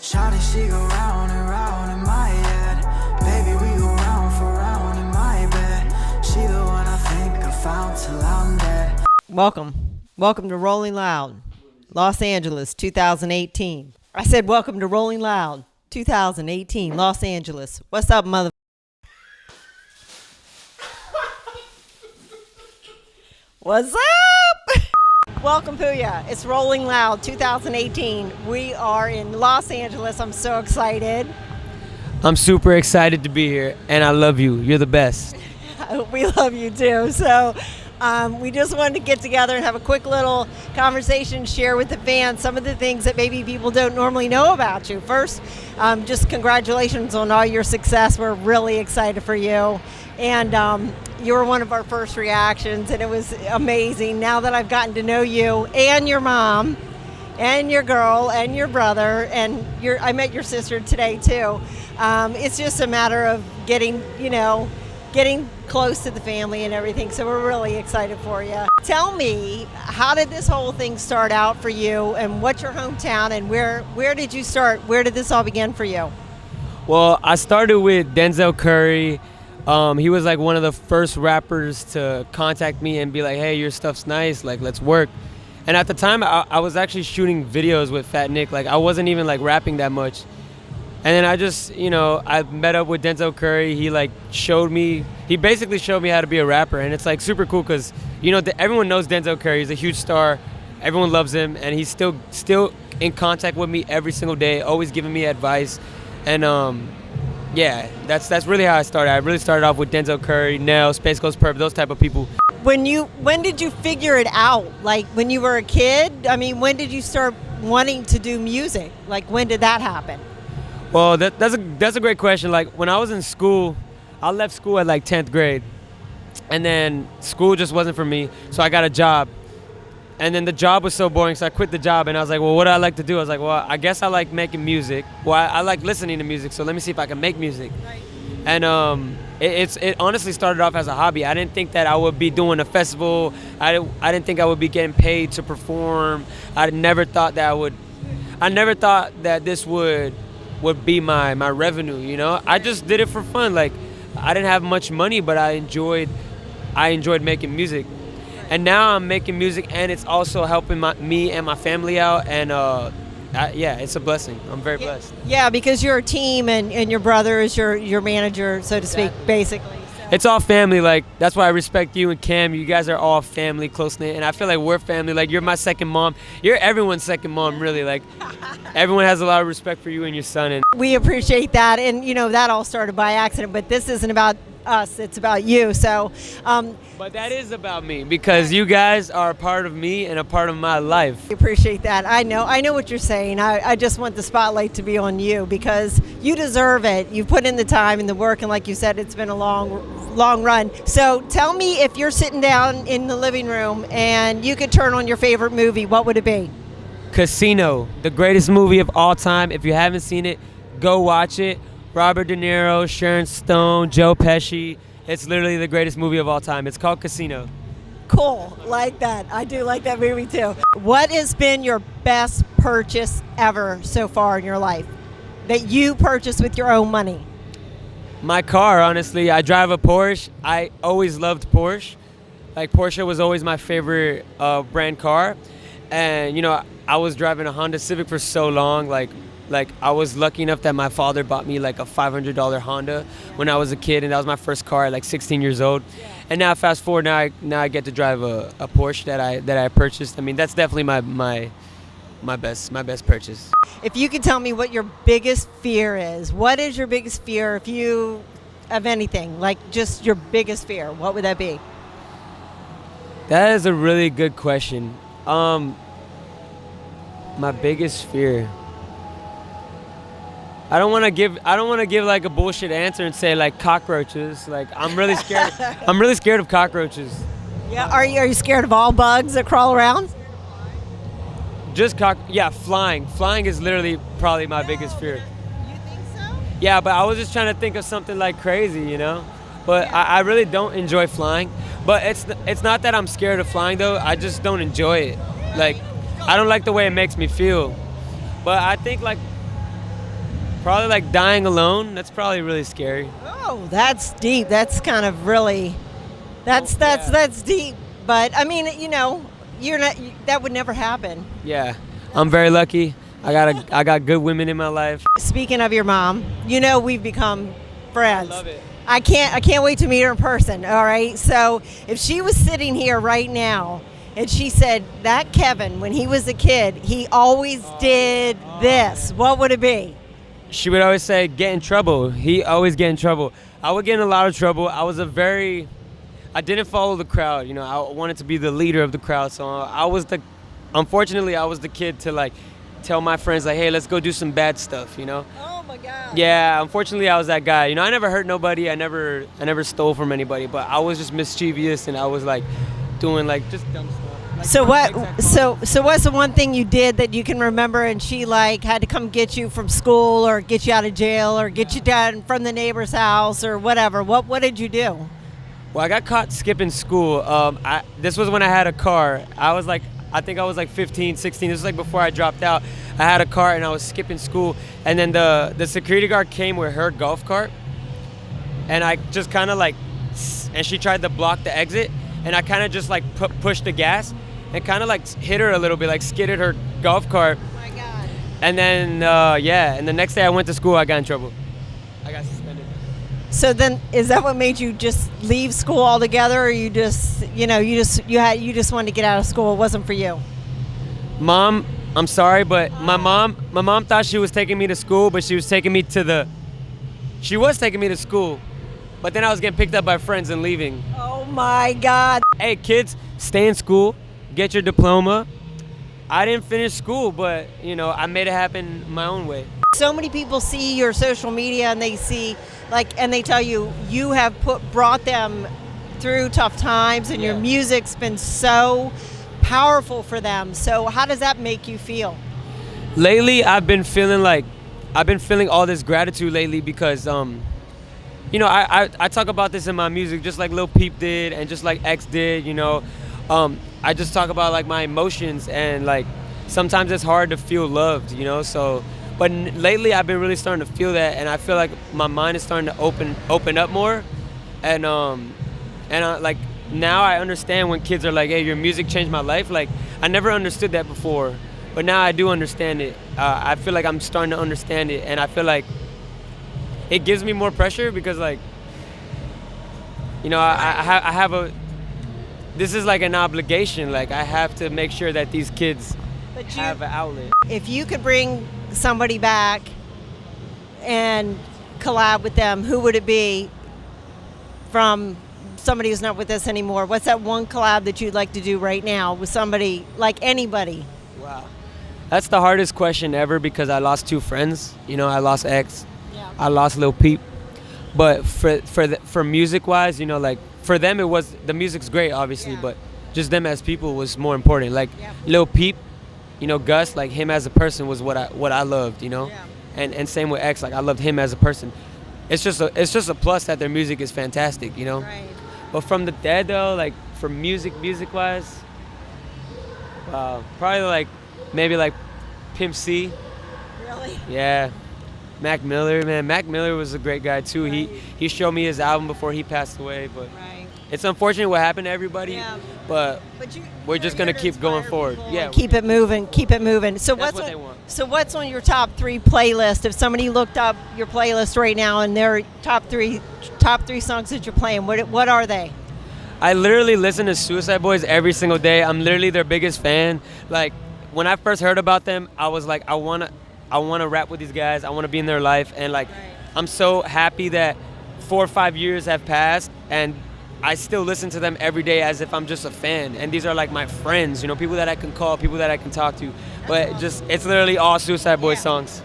Shawty, she go round and round in my head. Baby, we go round for round in my bed. She the one I think I found till I'm dead. Welcome to Rolling Loud, Los Angeles, 2018. I said welcome to Rolling Loud, 2018, Los Angeles. What's up, mother? What's up? Welcome, Pouya. It's Rolling Loud 2018. We are in Los Angeles. I'm so excited. I'm super excited to be here, and I love you. You're the best. We love you too. So we just wanted to get together and have a quick little conversation, share with the fans some of the things that maybe people don't normally know about you. First, just congratulations on all your success. We're really excited for you. And you were one of our first reactions, and it was amazing. Now that I've gotten to know you and your mom and your girl and your brother, and I met your sister today too. It's just a matter of getting close to the family and everything. So we're really excited for you. Tell me, how did this whole thing start out for you, and what's your hometown, and where did you start? Where did this all begin for you? Well, I started with Denzel Curry. He was like one of the first rappers to contact me and be like, hey, your stuff's nice, like let's work. And at the time I was actually shooting videos with Fat Nick. Like I wasn't even like rapping that much. And then I just, I met up with Denzel Curry. He basically showed me how to be a rapper. And it's like super cool because, everyone knows Denzel Curry. He's a huge star. Everyone loves him. And he's still in contact with me every single day, always giving me advice. And yeah, that's really how I started. I really started off with Denzel Curry, Nell, Space Ghost Perp, those type of people. When did you figure it out? Like when you were a kid? I mean, when did you start wanting to do music? Like when did that happen? Well, that's a great question. Like when I was in school, I left school at like 10th grade, and then school just wasn't for me, so I got a job. And then the job was so boring, so I quit the job, and I was like, well, what do I like to do? I was like, well, I guess I like making music. Well, I like listening to music, so let me see if I can make music. Right. And it honestly started off as a hobby. I didn't think that I would be doing a festival. I didn't think I would be getting paid to perform. I never thought that this would be my revenue, I just did it for fun. Like I didn't have much money, but I enjoyed making music. And now I'm making music, and it's also helping me and my family out. And yeah, it's a blessing. I'm very blessed. Yeah, because you're a team, and your brother is your manager, so to speak, basically. So. It's all family. Like that's why I respect you and Cam. You guys are all family, close knit, and I feel like we're family. Like you're my second mom. You're everyone's second mom, really. Like everyone has a lot of respect for you and your son. And we appreciate that, and that all started by accident. But this isn't about us, it's about you. So but that is about me, because you guys are a part of me and a part of my life. I appreciate that. I know what you're saying. I just want the spotlight to be on you, because you deserve it. You put in the time and the work, and like you said, it's been a long run. So tell me, if you're sitting down in the living room and you could turn on your favorite movie, what would it be? Casino, the greatest movie of all time. If you haven't seen it, go watch it. Robert De Niro, Sharon Stone, Joe Pesci. It's literally the greatest movie of all time. It's called Casino. Cool, like that. I do like that movie too. What has been your best purchase ever so far in your life that you purchased with your own money? My car, honestly. I drive a Porsche. I always loved Porsche. Like Porsche was always my favorite brand car. And I was driving a Honda Civic for so long. Like I was lucky enough that my father bought me like a $500 Honda when I was a kid, and that was my first car at like 16 years old. And now fast forward, now I get to drive a Porsche that I purchased. I mean, that's definitely my best purchase. If you could tell me what your biggest fear is, what is your biggest fear if you have anything, like just your biggest fear, what would that be? That is a really good question. My biggest fear. I don't want to give like a bullshit answer and say like cockroaches. Like I'm really scared. I'm really scared of cockroaches. Yeah, are you scared of all bugs that crawl around? Yeah, flying. Flying is literally probably my biggest fear. You think so? Yeah, but I was just trying to think of something like crazy, But yeah. I really don't enjoy flying. But it's not that I'm scared of flying though. I just don't enjoy it. Like I don't like the way it makes me feel. But I think like Probably like dying alone. That's probably really scary. Oh, that's deep. That's kind of really, that's deep. But I mean, you know, that would never happen. Yeah, I'm very lucky. I got good women in my life. Speaking of your mom, you know we've become friends. I love it. I can't wait to meet her in person. All right. So if she was sitting here right now and she said that Kevin, when he was a kid, he always did this, what would it be? She would always say, "Get in trouble." He always get in trouble. I would get in a lot of trouble. I didn't follow the crowd. You know, I wanted to be the leader of the crowd. So unfortunately, I was the kid to like tell my friends like, "Hey, let's go do some bad stuff." You know. Oh my God. Yeah, unfortunately, I was that guy. You know, I never hurt nobody. I never stole from anybody. But I was just mischievous, and I was like doing like just dumb stuff. Like, So what? So what's the one thing you did that you can remember, and she like had to come get you from school, or get you out of jail, or get you down from the neighbor's house, or whatever? What did you do? Well, I got caught skipping school. This was when I had a car. I think I was like 15, 16. This was like before I dropped out. I had a car and I was skipping school. And then the security guard came with her golf cart. And I just kind of like, and she tried to block the exit. And I kind of just like pushed the gas and kind of like hit her a little bit, like skidded her golf cart. Oh my God. And then, and the next day I went to school, I got in trouble. I got suspended. So then, is that what made you just leave school altogether, or you just, you just wanted to get out of school? It wasn't for you. Mom, I'm sorry, but my mom thought she was taking me to school, but she was taking me to school, but then I was getting picked up by friends and leaving. Oh my God. Hey kids, stay in school, get your diploma. I didn't finish school, but you know, I made it happen my own way. So many people see your social media and they see, and they tell you have brought them through tough times, and your music's been so powerful for them. So how does that make you feel? Lately, I've been feeling all this gratitude lately because, you know, I talk about this in my music, just like Lil Peep did and just like X did, you know. I just talk about like my emotions, and like sometimes it's hard to feel loved, you know. So, but lately I've been really starting to feel that, and I feel like my mind is starting to open up more, and like now I understand when kids are like, "Hey, your music changed my life." Like I never understood that before, but now I do understand it. I feel like I'm starting to understand it, and I feel like it gives me more pressure because, like, you know, I have this is like an obligation. Like I have to make sure that these kids have an outlet. If you could bring somebody back and collab with them, who would it be from somebody who's not with us anymore? What's that one collab that you'd like to do right now with somebody, like anybody? Wow. That's the hardest question ever because I lost two friends. You know, I lost X. Yeah. I lost Lil Peep. But for music-wise, you know, like, for them, it was, the music's great, obviously, but just them as people was more important. Like, Lil Peep, you know, Gus, like, him as a person was what I loved, you know? Yeah. And same with X, like, I loved him as a person. It's just a plus that their music is fantastic, you know? Right. But from the dead, though, like, for music-wise, probably, like, maybe, like, Pimp C. Really? Yeah. Mac Miller, man. Mac Miller was a great guy, too. Right. He showed me his album before he passed away, but it's unfortunate what happened to everybody, but we're just going to keep going forward. Yeah. Keep it moving. Keep it moving. So that's what they want. So what's on your top 3 playlist? If somebody looked up your playlist right now and their top three songs that you're playing, what are they? I literally listen to Suicide Boys every single day. I'm literally their biggest fan. Like, when I first heard about them, I was like, I want to rap with these guys. I want to be in their life. And, like, I'm so happy that 4 or 5 years have passed, and I still listen to them every day as if I'm just a fan. And these are, like, my friends, you know, people that I can call, people that I can talk to. But it's literally all Suicide Boys songs.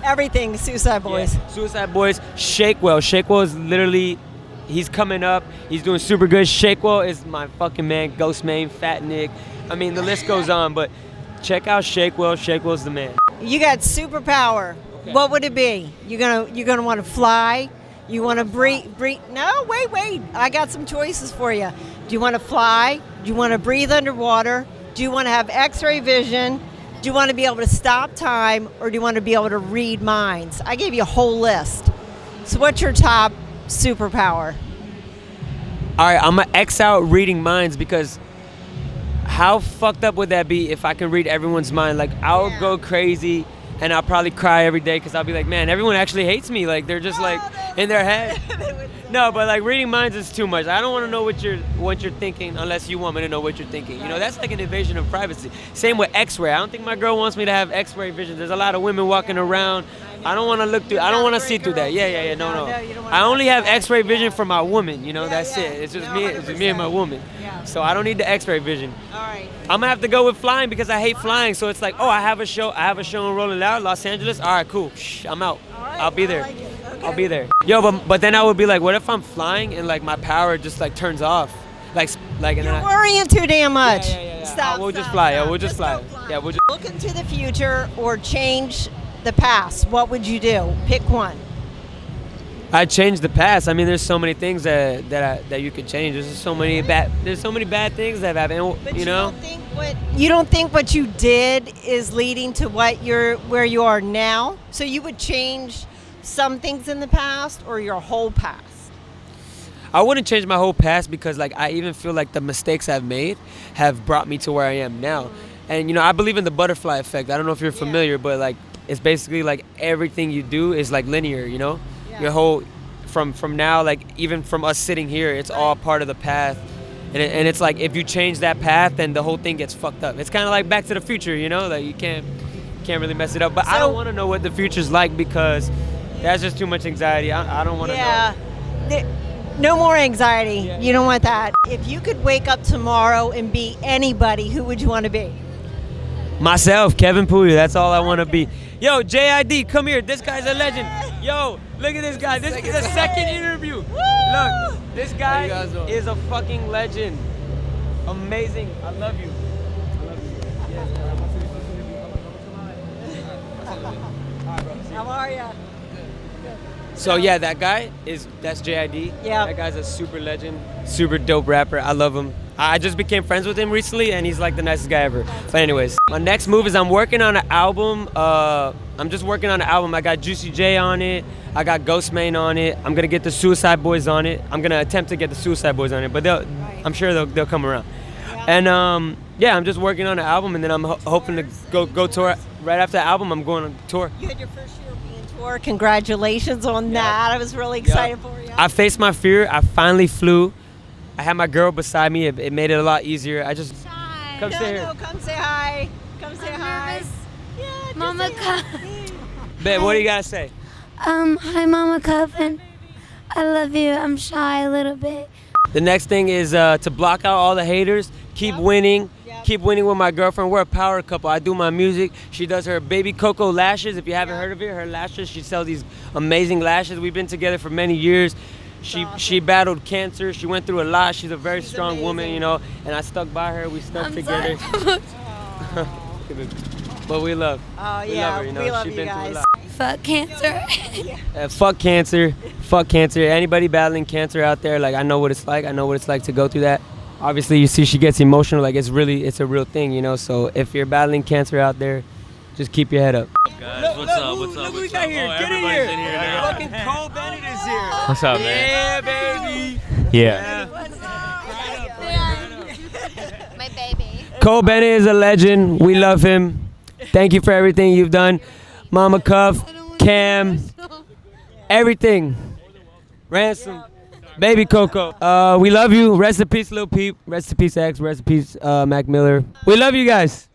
Everything Suicide Boys. Yeah. Suicide Boys. Shakewell. Shakewell is literally, he's coming up. He's doing super good. Shakewell is my fucking man. Ghost Main, Fat Nick. I mean, the list goes on, but check out Shakewell. Shakewell's the man. You got Superpower. Okay. What would it be? You're gonna want to fly? You want to breathe? No, wait. I got some choices for you. Do you want to fly? Do you want to breathe underwater? Do you want to have X-ray vision? Do you want to be able to stop time, or do you want to be able to read minds? I gave you a whole list. So what's your top superpower? All right, I'm gonna X out reading minds because how fucked up would that be if I can read everyone's mind? Like, I would go crazy and I'll probably cry every day because I'll be like, man, everyone actually hates me. Like, they're just like in their head. No, but like reading minds is too much. I don't want to know what you're thinking unless you want me to know what you're thinking. You know, that's like an invasion of privacy. Same with X-ray. I don't think my girl wants me to have X-ray vision. There's a lot of women walking around. I don't want to look through. I don't want to see through that. Yeah. No. I only have X-ray vision for my woman. You know, that's it. It's just me. It's just me and my woman. So I don't need the X-ray vision. All right. I'm gonna have to go with flying because I hate flying. So it's like, oh, I have a show in Rolling Loud, Los Angeles. All right, cool. Shh, I'm out. I'll be there. I'll be there. Yo, but then I would be like, what if I'm flying and like my power just like turns off, like and You're worrying too damn much. Yeah. Stop. We'll just fly. Stop. Yeah, we'll just fly. Yeah, we'll just. Look into the future or change the past. What would you do? Pick one. I changed the past. I mean, there's so many things that you could change. There's so many bad things that have happened. But you know. You don't think what you did is leading to where you are now? So you would change some things in the past or your whole past? I wouldn't change my whole past because like I even feel like the mistakes I've made have brought me to where I am now. And you know, I believe in the butterfly effect. I don't know if you're familiar, but like it's basically like everything you do is like linear, you know? Your whole from now, like even from us sitting here, it's all part of the path. And it's like if you change that path, then the whole thing gets fucked up. It's kind of like Back to the Future, you know? Like you can't really mess it up. But I don't want to know what the future's like because that's just too much anxiety. I don't want to know. No more anxiety. You don't want that. If you could wake up tomorrow and be anybody, who would you want to be? Myself, Kevin Pouya. That's all I want to be. Yo, JID, come here. This guy's a legend. Yo, look at this guy. This is the second interview. Look, this guy is a fucking legend. Amazing. I love you. How are you? So yeah, that's JID. Yeah. That guy's a super legend, super dope rapper. I love him. I just became friends with him recently, and he's like the nicest guy ever. But anyways, my next move is I'm working on an album. I'm just working on an album. I got Juicy J on it. I got Ghostmane on it. I'm gonna get the Suicide Boys on it. I'm gonna attempt to get the Suicide Boys on it, but I'm sure they'll come around. And yeah, I'm just working on an album, and then I'm hoping to go tour. Right after the album, I'm going on tour. You had your first European tour. Congratulations on that. I was really excited for you. I faced my fear. I finally flew. I had my girl beside me. It made it a lot easier. I just come say here. No, come say hi. Come say hi. Nervous. Yeah, just Mama say Cup. hi. Babe, what do you gotta say? Hi, Mama Cuffin. I love you. I'm shy a little bit. The next thing is to block out all the haters. Keep winning. Keep winning with my girlfriend. We're a power couple. I do my music. She does her Baby Coco lashes. If you haven't heard of it, her lashes. She sells these amazing lashes. We've been together for many years. She battled cancer. She went through a lot. She's a very strong woman, you know. And I stuck by her. We stuck together. But we love. Oh we yeah, love her, you know. we love She's you been through a guys. lot. Fuck cancer. Fuck cancer. Fuck cancer. Anybody battling cancer out there, like I know what it's like. I know what it's like to go through that. Obviously, you see she gets emotional. Like it's a real thing, you know. So if you're battling cancer out there, just keep your head up. Guys, what's up? Look what we got here. Get in here. In here now. Fucking Cole Bennett is here. What's up, man? Yeah, baby. Yeah. My baby. Cole Bennett is a legend. We love him. Thank you for everything you've done. Mama Cuff, Cam, everything. Ransom, Baby Coco. We love you. Rest in peace, Lil Peep. Rest in peace, X. Rest in peace, Mac Miller. We love you guys.